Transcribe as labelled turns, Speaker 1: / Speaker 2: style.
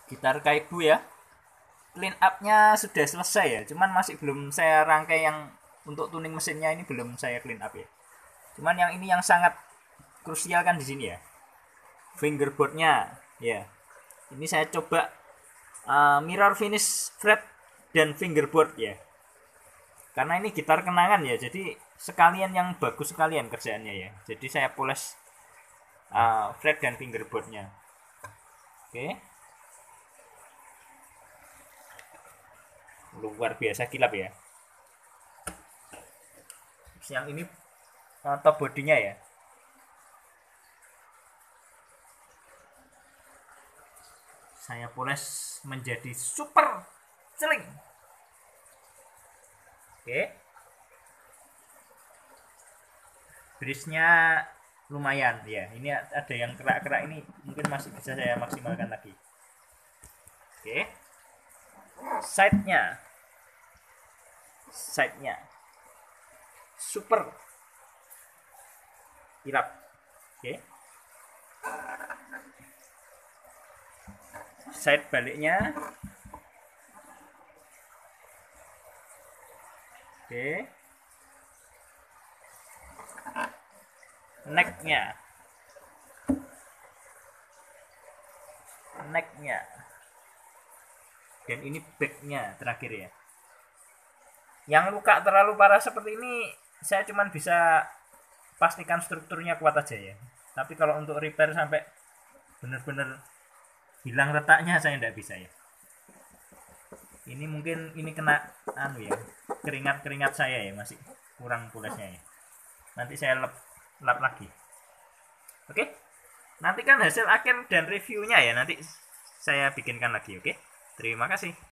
Speaker 1: gitar Kaibu ya. Clean up-nya sudah selesai ya, cuman masih belum saya rangkai yang untuk tuning mesinnya ini belum saya clean up ya. Cuman yang ini yang sangat krusial kan di sini ya. Fingerboardnya ya. Ini saya coba mirror finish fret dan fingerboard ya. Karena ini gitar kenangan ya, jadi sekalian yang bagus sekalian kerjaannya ya. Jadi saya poles fret dan fingerboardnya. Oke. Luar biasa kilap ya. Yang ini top bodinya ya. Saya poles menjadi super celing. Oke. Bridge-nya lumayan ya. Ini ada yang kerak-kerak, ini mungkin masih bisa saya maksimalkan lagi. Oke. Side-nya super kilap. Oke. Side baliknya. Oke. Necknya. Dan ini backnya terakhir ya. Yang luka terlalu parah seperti ini saya cuman bisa pastikan strukturnya kuat aja ya. Tapi kalau untuk repair sampai benar-benar hilang retaknya saya tidak bisa ya. Ini mungkin ini kena ya, keringat saya ya, masih kurang polesnya ya. Nanti saya lap lagi. Oke. Nantikan hasil akhir dan reviewnya ya, nanti saya bikinkan lagi. Oke. Terima kasih.